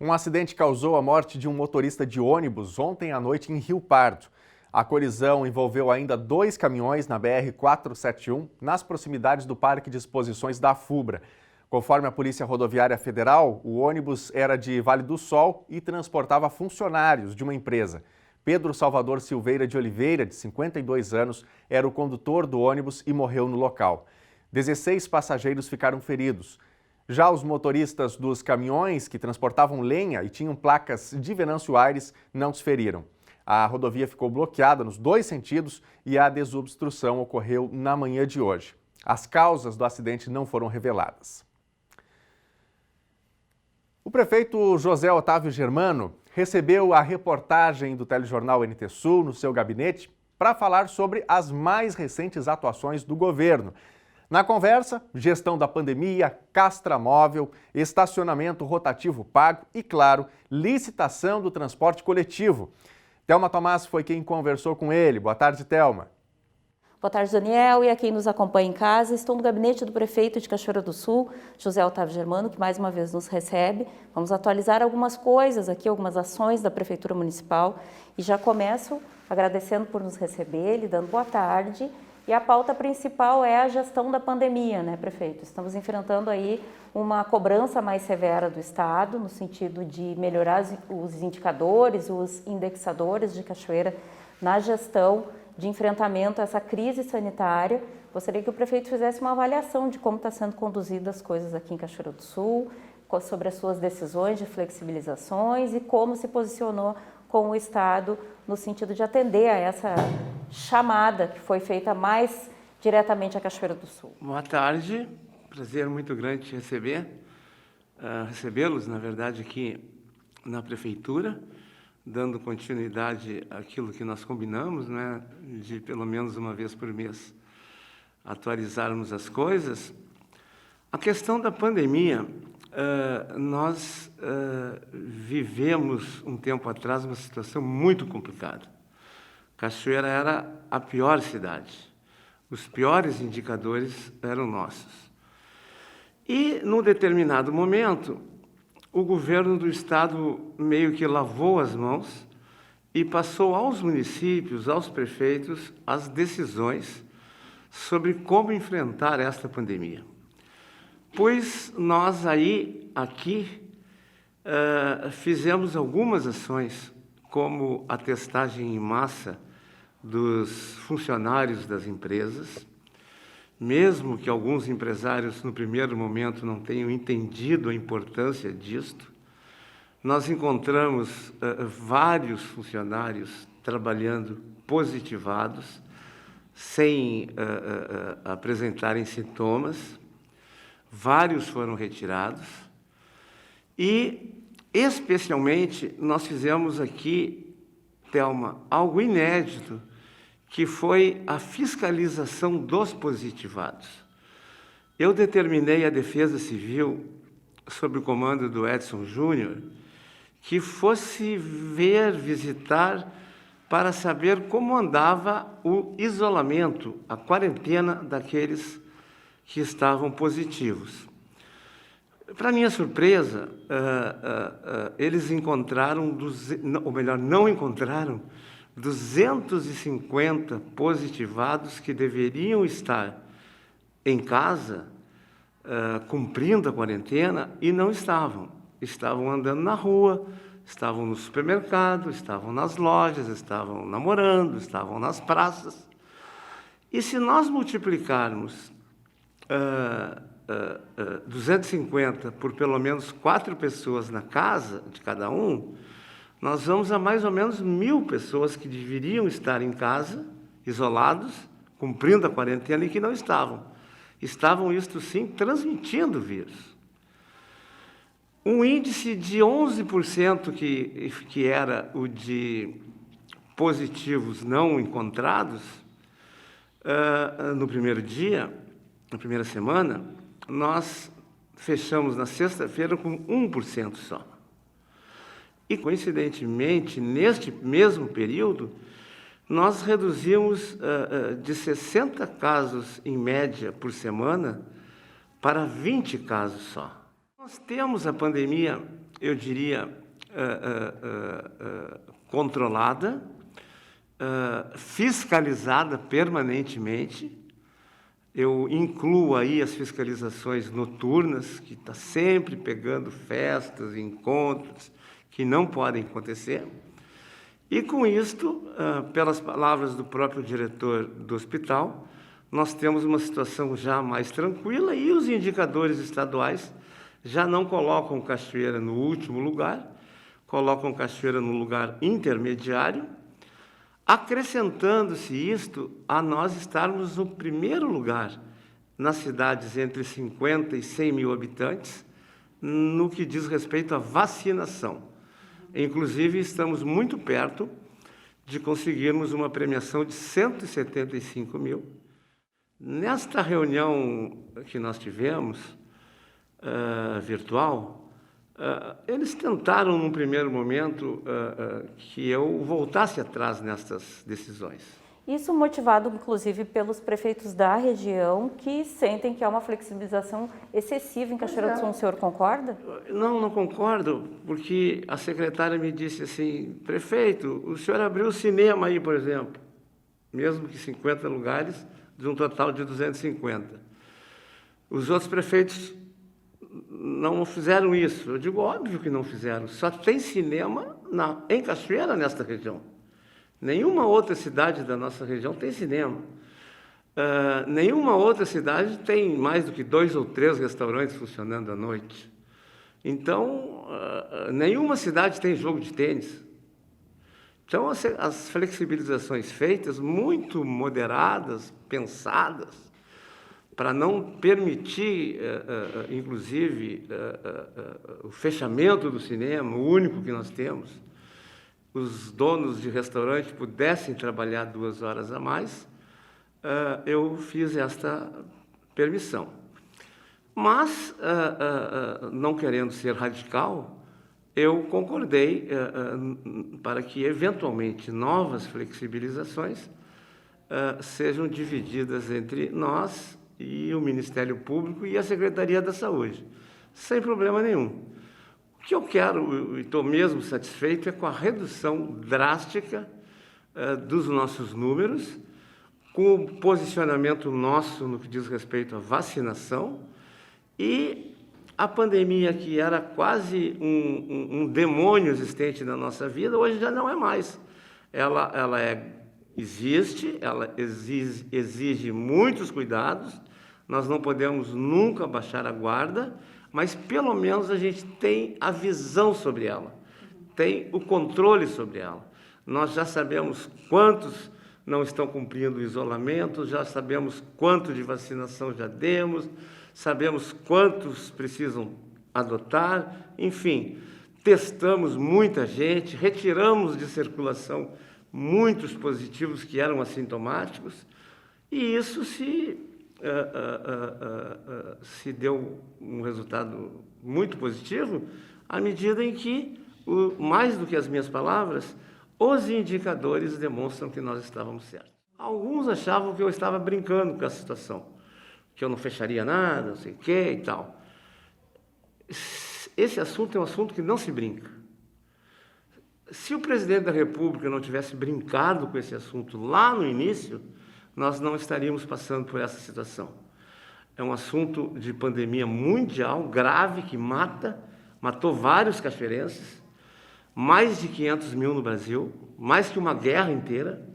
Um acidente causou a morte de um motorista de ônibus ontem à noite em Rio Pardo. A colisão envolveu ainda 2 caminhões na BR-471, nas proximidades do Parque de Exposições da FUBRA. Conforme a Polícia Rodoviária Federal, o ônibus era de Vale do Sol e transportava funcionários de uma empresa. Pedro Salvador Silveira de Oliveira, de 52 anos, era o condutor do ônibus e morreu no local. 16 passageiros ficaram feridos. Já os motoristas dos caminhões que transportavam lenha e tinham placas de Venâncio Aires não se feriram. A rodovia ficou bloqueada nos 2 sentidos e a desobstrução ocorreu na manhã de hoje. As causas do acidente não foram reveladas. O prefeito José Otávio Germano recebeu a reportagem do telejornal NT Sul no seu gabinete para falar sobre as mais recentes atuações do governo. Na conversa, gestão da pandemia, castramóvel, estacionamento rotativo pago e, claro, licitação do transporte coletivo. Thelma Tomás foi quem conversou com ele. Boa tarde, Thelma. Boa tarde, Daniel, e a quem nos acompanha em casa. Estou no gabinete do prefeito de Cachoeira do Sul, José Otávio Germano, que mais uma vez nos recebe. Vamos atualizar algumas coisas aqui, algumas ações da Prefeitura Municipal. E já começo agradecendo por nos receber, lhe dando boa tarde. E a pauta principal é a gestão da pandemia, né, prefeito? Estamos enfrentando aí uma cobrança mais severa do Estado, no sentido de melhorar os indicadores, os indexadores de Cachoeira na gestão de enfrentamento a essa crise sanitária. Gostaria que o prefeito fizesse uma avaliação de como está sendo conduzidas as coisas aqui em Cachoeira do Sul, sobre as suas decisões de flexibilizações e como se posicionou com o Estado no sentido de atender a essa chamada que foi feita mais diretamente a Cachoeira do Sul. Boa tarde, prazer muito grande te recebê-los, na verdade, aqui na Prefeitura, dando continuidade àquilo que nós combinamos, né, de pelo menos uma vez por mês atualizarmos as coisas. A questão da pandemia, nós vivemos um tempo atrás uma situação muito complicada. Cachoeira era a pior cidade, os piores indicadores eram nossos. E, num determinado momento, o governo do Estado meio que lavou as mãos e passou aos municípios, aos prefeitos, as decisões sobre como enfrentar esta pandemia. Pois nós aqui, fizemos algumas ações, como a testagem em massa dos funcionários das empresas, mesmo que alguns empresários, no primeiro momento, não tenham entendido a importância disto. Nós encontramos vários funcionários trabalhando positivados, sem apresentarem sintomas. Vários foram retirados. E, especialmente, nós fizemos aqui, Thelma, algo inédito, que foi a fiscalização dos positivados. Eu determinei à Defesa Civil, sob o comando do Edson Júnior, que fosse visitar, para saber como andava o isolamento, a quarentena daqueles que estavam positivos. Para minha surpresa, eles encontraram, ou melhor, não encontraram, 250 positivados que deveriam estar em casa, cumprindo a quarentena, e não estavam. Estavam andando na rua, estavam no supermercado, estavam nas lojas, estavam namorando, estavam nas praças. E se nós multiplicarmos 250 por pelo menos 4 pessoas na casa de cada um, nós vamos a mais ou menos 1.000 pessoas que deveriam estar em casa, isolados, cumprindo a quarentena, e que não estavam. Estavam, isto sim, transmitindo o vírus. Um índice de 11%, que era o de positivos não encontrados, no primeiro dia, na primeira semana, nós fechamos na sexta-feira com 1% só. E, coincidentemente, neste mesmo período, nós reduzimos de 60 casos, em média, por semana, para 20 casos só. Nós temos a pandemia, eu diria, controlada, fiscalizada permanentemente. Eu incluo aí as fiscalizações noturnas, que está sempre pegando festas, encontros, que não podem acontecer. E com isto, pelas palavras do próprio diretor do hospital, nós temos uma situação já mais tranquila e os indicadores estaduais já não colocam Cachoeira no último lugar, colocam Cachoeira no lugar intermediário, acrescentando-se isto a nós estarmos no primeiro lugar nas cidades entre 50 e 100 mil habitantes no que diz respeito à vacinação. Inclusive, estamos muito perto de conseguirmos uma premiação de 175 mil. Nesta reunião que nós tivemos, virtual, eles tentaram, num primeiro momento, que eu voltasse atrás nestas decisões. Isso motivado, inclusive, pelos prefeitos da região que sentem que há uma flexibilização excessiva em Cachoeira do Sul. O senhor concorda? Não concordo, porque a secretária me disse assim, prefeito, o senhor abriu o cinema aí, por exemplo, mesmo que 50 lugares, de um total de 250. Os outros prefeitos não fizeram isso. Eu digo, óbvio que não fizeram. Só tem cinema em Cachoeira, nesta região. Nenhuma outra cidade da nossa região tem cinema. Nenhuma outra cidade tem mais do que 2 ou 3 restaurantes funcionando à noite. Então, nenhuma cidade tem jogo de tênis. Então, as flexibilizações feitas, muito moderadas, pensadas, para não permitir, inclusive, o fechamento do cinema, o único que nós temos, os donos de restaurante pudessem trabalhar 2 horas a mais, eu fiz esta permissão. Mas, não querendo ser radical, eu concordei para que, eventualmente, novas flexibilizações sejam divididas entre nós e o Ministério Público e a Secretaria da Saúde, sem problema nenhum. O que eu quero, e estou mesmo satisfeito, é com a redução drástica dos nossos números, com o posicionamento nosso no que diz respeito à vacinação, e a pandemia, que era quase um demônio existente na nossa vida, hoje já não é mais. Ela existe, ela exige muitos cuidados, nós não podemos nunca baixar a guarda, mas pelo menos a gente tem a visão sobre ela, tem o controle sobre ela. Nós já sabemos quantos não estão cumprindo o isolamento, já sabemos quanto de vacinação já demos, sabemos quantos precisam adotar, enfim, testamos muita gente, retiramos de circulação muitos positivos que eram assintomáticos, e isso se deu um resultado muito positivo à medida em que, mais do que as minhas palavras, os indicadores demonstram que nós estávamos certos. Alguns achavam que eu estava brincando com a situação, que eu não fecharia nada, não sei o quê e tal. Esse assunto é um assunto que não se brinca. Se o presidente da República não tivesse brincado com esse assunto lá no início, nós não estaríamos passando por essa situação. É um assunto de pandemia mundial, grave, que matou vários cachoeirenses, mais de 500 mil no Brasil, mais que uma guerra inteira.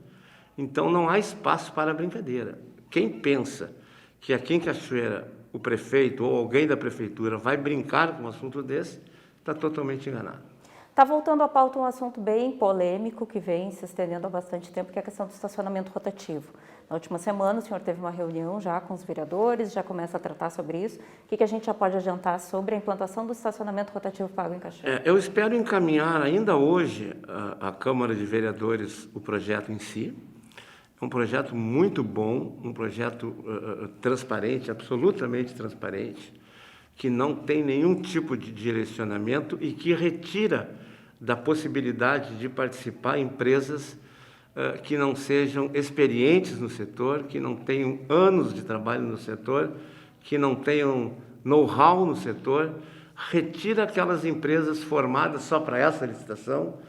Então não há espaço para brincadeira. Quem pensa que aqui em Cachoeira o prefeito ou alguém da prefeitura vai brincar com um assunto desse, está totalmente enganado. Está voltando à pauta um assunto bem polêmico que vem se estendendo há bastante tempo, que é a questão do estacionamento rotativo. Na última semana, o senhor teve uma reunião já com os vereadores, já começa a tratar sobre isso. O que a gente já pode adiantar sobre a implantação do estacionamento rotativo pago em Cachoeira? Eu espero encaminhar ainda hoje à Câmara de Vereadores o projeto em si. É um projeto muito bom, um projeto transparente, absolutamente transparente, que não tem nenhum tipo de direcionamento e que retira da possibilidade de participar empresas que não sejam experientes no setor, que não tenham anos de trabalho no setor, que não tenham know-how no setor, retira aquelas empresas formadas só para essa licitação,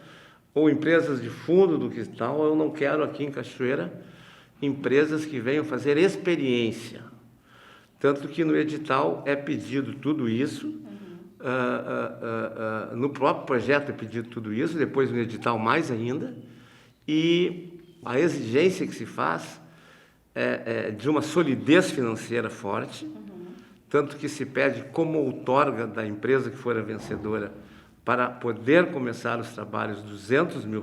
ou empresas de fundo do quintal, eu não quero aqui em Cachoeira empresas que venham fazer experiência. Tanto que no edital é pedido tudo isso, no próprio projeto é pedido tudo isso, depois no edital mais ainda, e a exigência que se faz é de uma solidez financeira forte, tanto que se pede como outorga da empresa que for a vencedora para poder começar os trabalhos R$200 mil.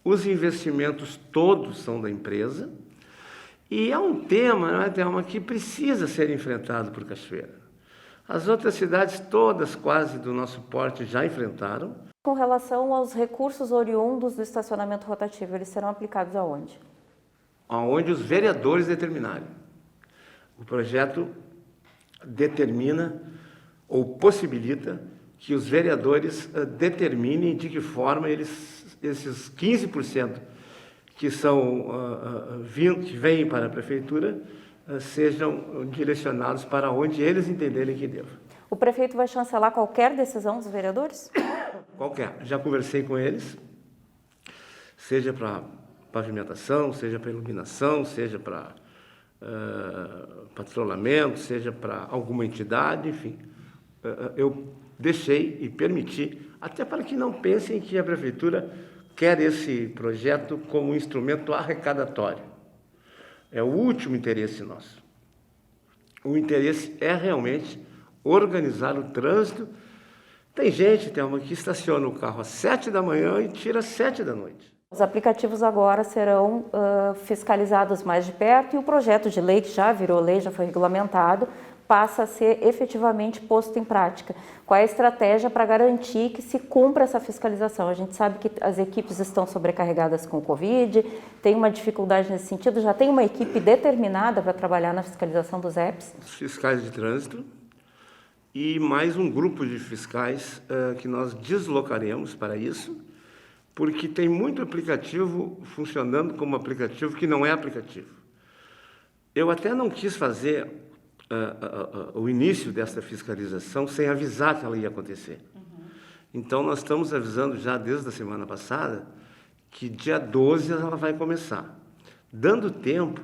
Os investimentos todos são da empresa. E é um tema, não é, Thelma, que precisa ser enfrentado por Cachoeira. As outras cidades todas, quase do nosso porte, já enfrentaram. Com relação aos recursos oriundos do estacionamento rotativo, eles serão aplicados aonde? Aonde os vereadores determinarem. O projeto determina ou possibilita que os vereadores determinem de que forma esses 15% que que vêm para a prefeitura sejam direcionados para onde eles entenderem que devam. O prefeito vai chancelar qualquer decisão dos vereadores? Qualquer. Já conversei com eles, seja para pavimentação, seja para iluminação, seja para patrulhamento, seja para alguma entidade, enfim. Eu deixei e permiti, até para que não pensem que a prefeitura quer esse projeto como um instrumento arrecadatório. É o último interesse nosso. O interesse é realmente organizar o trânsito. Tem gente, Thelma, que estaciona o carro às 7 da manhã e tira às 7 da noite. Os aplicativos agora serão fiscalizados mais de perto e o projeto de lei, que já virou lei, já foi regulamentado, passa a ser efetivamente posto em prática. Qual é a estratégia para garantir que se cumpra essa fiscalização? A gente sabe que as equipes estão sobrecarregadas com o Covid, tem uma dificuldade nesse sentido, já tem uma equipe determinada para trabalhar na fiscalização dos apps? Os fiscais de trânsito e mais um grupo de fiscais que nós deslocaremos para isso, porque tem muito aplicativo funcionando como aplicativo que não é aplicativo. Eu até não quis fazer o início dessa fiscalização sem avisar que ela ia acontecer. Então, nós estamos avisando já desde a semana passada que dia 12 ela vai começar, dando tempo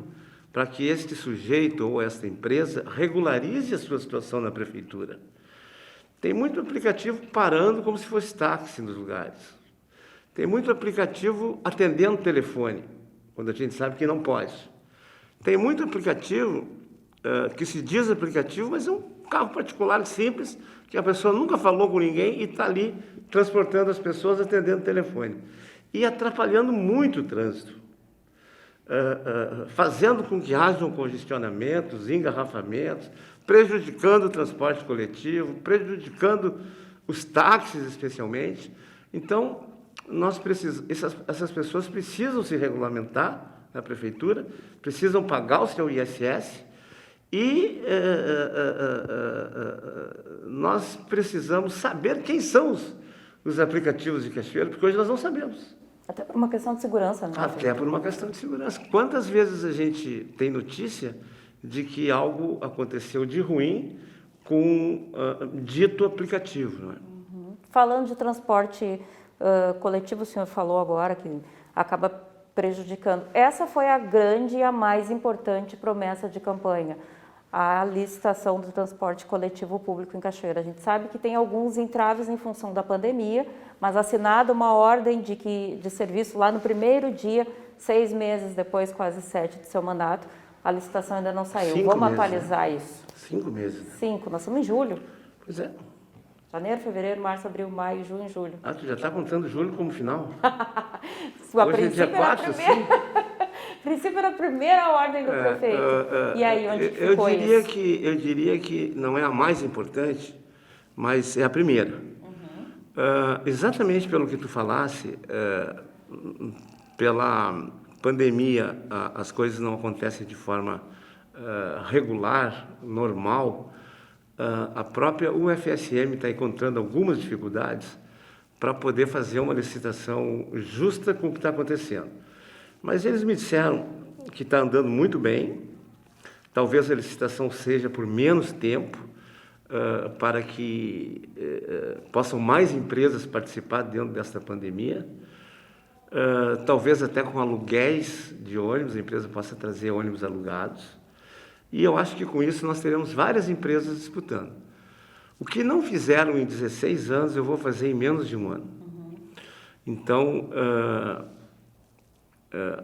para que este sujeito ou esta empresa regularize a sua situação na prefeitura. Tem muito aplicativo parando como se fosse táxi nos lugares. Tem muito aplicativo atendendo o telefone, quando a gente sabe que não pode. Tem muito aplicativo que se diz aplicativo, mas é um carro particular simples, que a pessoa nunca falou com ninguém e está ali transportando as pessoas, atendendo o telefone. E atrapalhando muito o trânsito, fazendo com que hajam congestionamentos, engarrafamentos, prejudicando o transporte coletivo, prejudicando os táxis especialmente. Então, essas pessoas precisam se regulamentar na prefeitura, precisam pagar o seu ISS e nós precisamos saber quem são os aplicativos de Cachoeira, porque hoje nós não sabemos. Até por uma questão de segurança, né? Até por uma questão de segurança. Quantas vezes a gente tem notícia de que algo aconteceu de ruim com dito aplicativo, não é? Falando de transporte coletivo, o senhor falou agora que acaba prejudicando. Essa foi a grande e a mais importante promessa de campanha, a licitação do transporte coletivo público em Cachoeira. A gente sabe que tem alguns entraves em função da pandemia, mas assinada uma ordem de serviço lá no primeiro dia, 6 meses depois, quase 7 do seu mandato, a licitação ainda não saiu. 5 Vamos meses, atualizar né? isso. 5 meses. 5, nós estamos em julho. Pois é. Janeiro, fevereiro, março, abril, maio, junho, julho. Ah, tu já está contando julho como final? Hoje é dia 4, sim. A princípio era a primeira ordem do prefeito. E aí, onde ficou isso? Eu diria que não é a mais importante, mas é a primeira. Exatamente pelo que tu falasse, pela pandemia, as coisas não acontecem de forma regular, normal. A própria UFSM está encontrando algumas dificuldades para poder fazer uma licitação justa com o que está acontecendo. Mas eles me disseram que está andando muito bem, talvez a licitação seja por menos tempo, para que possam mais empresas participar dentro desta pandemia. talvez até com aluguéis de ônibus, a empresa possa trazer ônibus alugados. E eu acho que com isso nós teremos várias empresas disputando. O que não fizeram em 16 anos, eu vou fazer em menos de um ano. Então,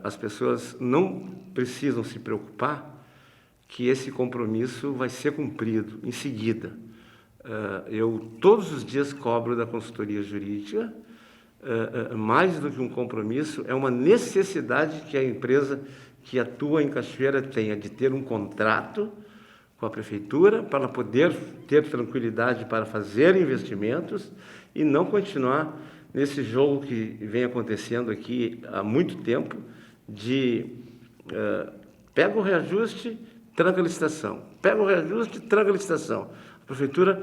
as pessoas não precisam se preocupar que esse compromisso vai ser cumprido em seguida. Eu todos os dias cobro da consultoria jurídica, mais do que um compromisso, é uma necessidade que a empresa que atua em Cachoeira tenha de ter um contrato com a prefeitura para poder ter tranquilidade para fazer investimentos e não continuar nesse jogo que vem acontecendo aqui há muito tempo de pega o reajuste, tranca a licitação, pega o reajuste, tranca a licitação. A prefeitura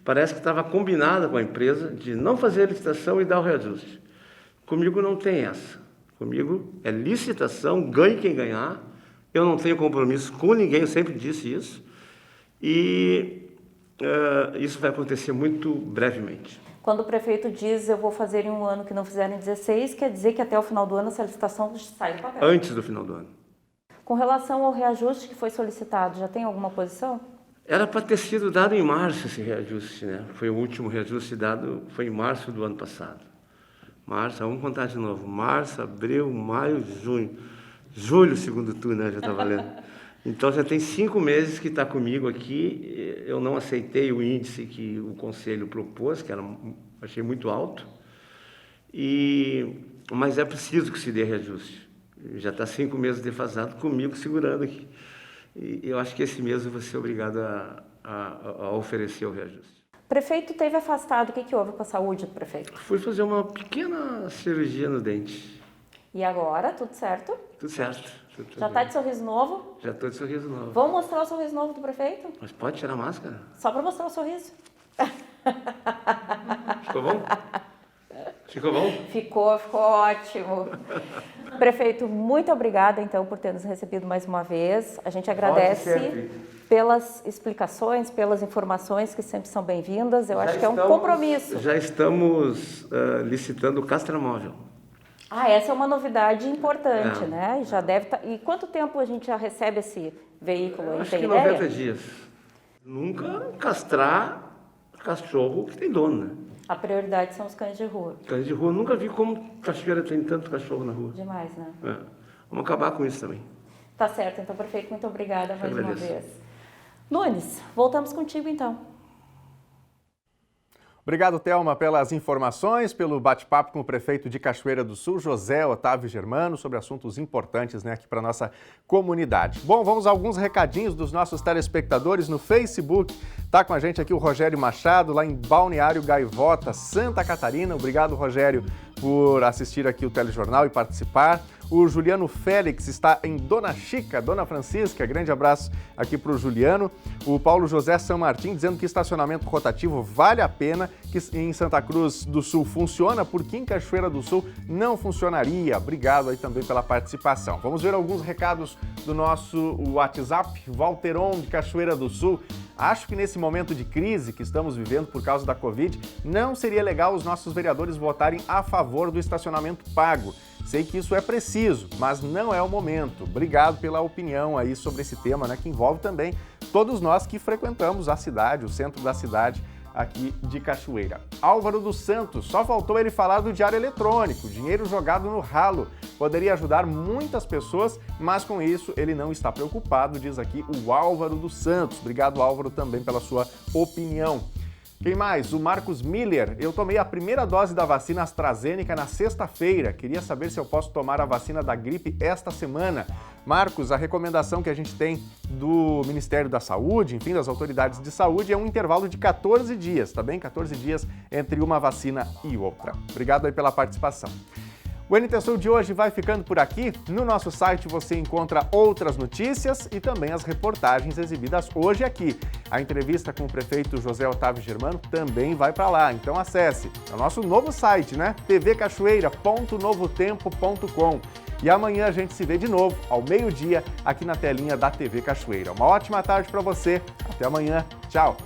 parece que estava combinada com a empresa de não fazer a licitação e dar o reajuste. Comigo não tem essa. Comigo é licitação, ganhe quem ganhar. Eu não tenho compromisso com ninguém, eu sempre disse isso. E isso vai acontecer muito brevemente. Quando o prefeito diz eu vou fazer em um ano que não fizeram em 16, quer dizer que até o final do ano essa licitação sai do papel? Antes do final do ano. Com relação ao reajuste que foi solicitado, já tem alguma posição? Era para ter sido dado em março esse reajuste, né? Foi o último reajuste dado, foi em março do ano passado. Março, vamos contar de novo. Março, abril, maio, junho. Julho, segundo tu, né? Já está valendo. Então, já tem 5 meses que está comigo aqui. Eu não aceitei o índice que o Conselho propôs, que achei muito alto. Mas é preciso que se dê reajuste. Já está 5 meses defasado comigo segurando aqui. E eu acho que esse mês eu vou ser obrigado a oferecer o reajuste. O prefeito teve afastado. O que houve com a saúde do prefeito? Fui fazer uma pequena cirurgia no dente. E agora, tudo certo? Tudo certo. Já está de sorriso novo? Já estou de sorriso novo. Vamos mostrar o sorriso novo do prefeito? Mas pode tirar a máscara? Só para mostrar o sorriso. Ficou bom? Ficou bom? Ficou ótimo. Prefeito, muito obrigada, então, por ter nos recebido mais uma vez. A gente agradece pelas explicações, pelas informações que sempre são bem-vindas. Eu acho que é um compromisso. Já estamos licitando o castramóvel. Essa é uma novidade importante, né? Já deve estar... E quanto tempo a gente já recebe esse veículo? Acho que 90 dias. Nunca castrar cachorro que tem dono, né? A prioridade são os cães de rua. Cães de rua, nunca vi como Cachoeira tem tanto cachorro na rua. Demais, né? Vamos acabar com isso também. Tá certo, então, prefeito, muito obrigada mais uma vez. Nunes, voltamos contigo então. Obrigado, Thelma, pelas informações, pelo bate-papo com o prefeito de Cachoeira do Sul, José Otávio Germano, sobre assuntos importantes, né, aqui para a nossa comunidade. Bom, vamos a alguns recadinhos dos nossos telespectadores no Facebook. Está com a gente aqui o Rogério Machado, lá em Balneário Gaivota, Santa Catarina. Obrigado, Rogério, por assistir aqui o telejornal e participar. O Juliano Félix está em Dona Chica, Dona Francisca. Grande abraço aqui para o Juliano. O Paulo José São Martim dizendo que estacionamento rotativo vale a pena, que em Santa Cruz do Sul funciona, porque em Cachoeira do Sul não funcionaria. Obrigado aí também pela participação. Vamos ver alguns recados do nosso WhatsApp. Walteron de Cachoeira do Sul. Acho que nesse momento de crise que estamos vivendo por causa da Covid, não seria legal os nossos vereadores votarem a favor do estacionamento pago. Sei que isso é preciso, mas não é o momento. Obrigado pela opinião aí sobre esse tema, né, que envolve também todos nós que frequentamos a cidade, o centro da cidade aqui de Cachoeira. Álvaro dos Santos, só faltou ele falar do diário eletrônico, dinheiro jogado no ralo. Poderia ajudar muitas pessoas, mas com isso ele não está preocupado, diz aqui o Álvaro dos Santos. Obrigado, Álvaro, também pela sua opinião. Quem mais? O Marcos Miller. Eu tomei a primeira dose da vacina AstraZeneca na sexta-feira. Queria saber se eu posso tomar a vacina da gripe esta semana. Marcos, a recomendação que a gente tem do Ministério da Saúde, enfim, das autoridades de saúde, é um intervalo de 14 dias, tá bem? 14 dias entre uma vacina e outra. Obrigado aí pela participação. O NT Sul de hoje vai ficando por aqui. No nosso site você encontra outras notícias e também as reportagens exibidas hoje aqui. A entrevista com o prefeito José Otávio Germano também vai para lá, então acesse. É o nosso novo site, né? tvcachoeira.novotempo.com. E amanhã a gente se vê de novo, ao meio-dia, aqui na telinha da TV Cachoeira. Uma ótima tarde para você. Até amanhã. Tchau.